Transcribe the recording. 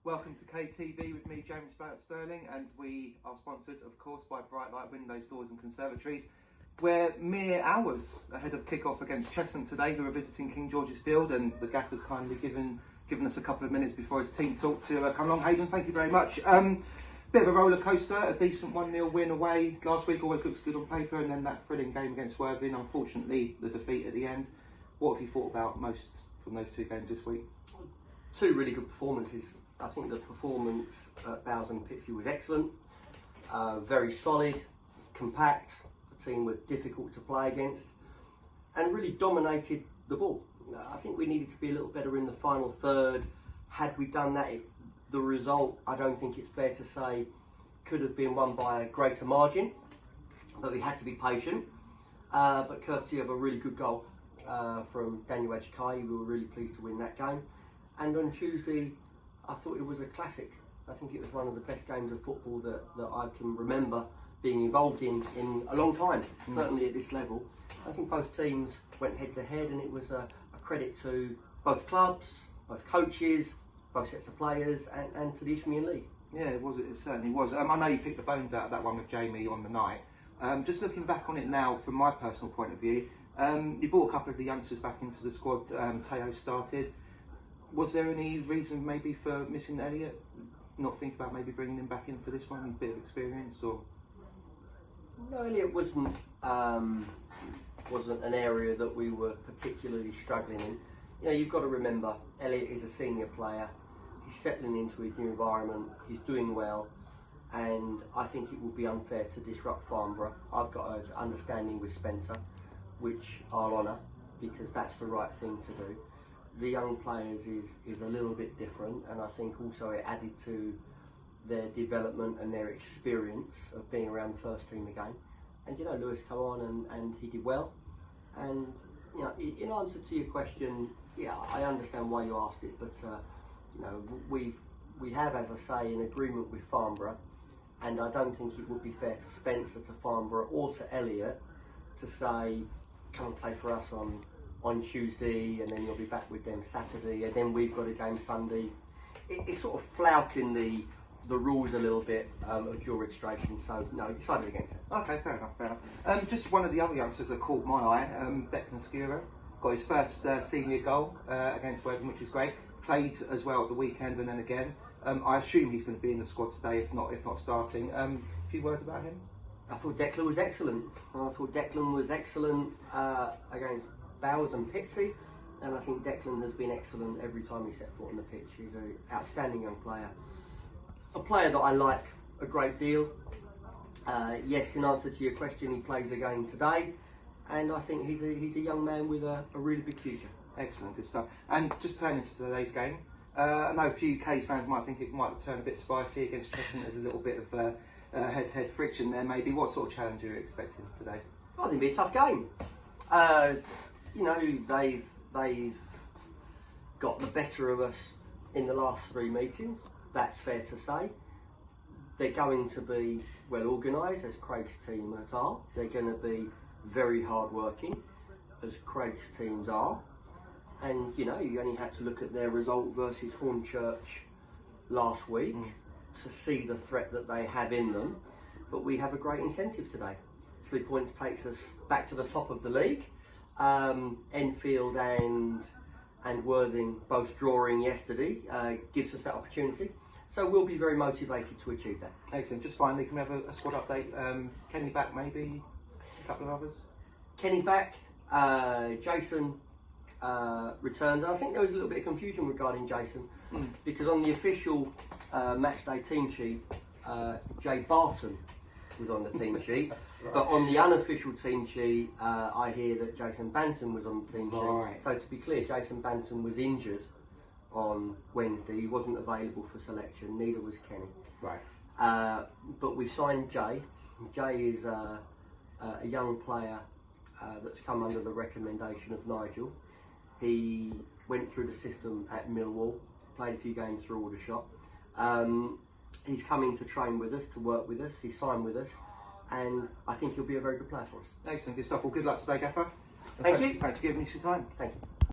Welcome to KTV with me, James Barrett-Sterling, and we are sponsored, of course, by Bright Light Windows, Doors and Conservatories. We're mere hours ahead of kick-off against Cheshunt today, who are visiting King George's Field, and the gaffer's kindly given us a couple of minutes before his team talk to come along. Hayden, thank you very much. Bit of a roller coaster, a decent 1-0 win away last week, always looks good on paper, and then that thrilling game against Worthing, unfortunately the defeat at the end. What have you thought about most from those two games this week? Two really good performances. I think the performance at Bowes and Pitsea was excellent, very solid, compact. The team were difficult to play against and really dominated the ball. I think we needed to be a little better in the final third. Had we done that, the result, I don't think it's fair to say, could have been won by a greater margin, but we had to be patient. But courtesy of a really good goal from Daniel Edgekai, we were really pleased to win that game. And on Tuesday, I thought it was a classic. I think it was one of the best games of football that I can remember being involved in a long time, certainly at this level. I think both teams went head to head, and it was a credit to both clubs, both coaches, both sets of players, and to the Isthmian League. Yeah, it was. It certainly was. I know you picked the bones out of that one with Jamie on the night. Just looking back on it now, from my personal point of view, you brought a couple of the youngsters back into the squad. Teo started. Was there any reason maybe for missing Elliot? Not think about maybe bringing him back in for this one, a bit of experience, or? No, Elliot wasn't an area that we were particularly struggling in. You know, you've got to remember, Elliot is a senior player. He's settling into his new environment. He's doing well, and I think it would be unfair to disrupt Farnborough. I've got an understanding with Spencer, which I'll honour because that's the right thing to do. The young players is a little bit different, and I think also it added to their development and their experience of being around the first team again. And you know, Lewis come on and he did well. And you know, in answer to your question, yeah, I understand why you asked it, but you know, we have, as I say, an agreement with Farnborough, and I don't think it would be fair to Spencer, to Farnborough, or to Elliot to say, come and play for us on Tuesday, and then you'll be back with them Saturday, and then we've got a game Sunday. It's sort of flouting the rules a little bit of dual registration, so no, I decided against it. Okay, fair enough. Just one of the other youngsters that caught my eye, Declan Skura, got his first senior goal against Worthing, which is great. Played as well at the weekend and then again. I assume he's going to be in the squad today, if not starting. A few words about him? I thought Declan was excellent. Against Bowes and Pitsea, and I think Declan has been excellent every time he set foot on the pitch. He's an outstanding young player, a player that I like a great deal. Yes, in answer to your question, he plays a game today, and I think he's a young man with a really big future. Excellent, good stuff. And just turning to today's game, I know a few C's fans might think it might turn a bit spicy against Cheshunt. There's a little bit of head-to-head friction there maybe. What sort of challenge are you expecting today? I think it'll be a tough game. You know, they've got the better of us in the last 3 meetings. That's fair to say. They're going to be well organised, as Craig's team are. They're going to be very hard-working, as Craig's teams are. And, you know, you only have to look at their result versus Hornchurch last week to see the threat that they have in them. But we have a great incentive today. 3 points takes us back to the top of the league. Enfield and Worthing both drawing yesterday gives us that opportunity, so we'll be very motivated to achieve that. Excellent. Just finally, can we have a squad update? Kenny back, maybe a couple of others. Kenny back, Jason returned, and I think there was a little bit of confusion regarding Jason because on the official matchday team sheet, Jay Barton was on the team sheet, right. But on the unofficial team sheet, I hear that Jason Banton was on the team sheet. Right. So to be clear, Jason Banton was injured on Wednesday. He wasn't available for selection. Neither was Kenny. Right. But we've signed Jay. Jay is a young player that's come under the recommendation of Nigel. He went through the system at Millwall, played a few games through Aldershot. He's coming to train with us, to work with us. He's signed with us, and I think he'll be a very good player for us. Excellent, good stuff. Well, good luck today, Gaffer. Thank you. Thanks for giving us your time. Thank you.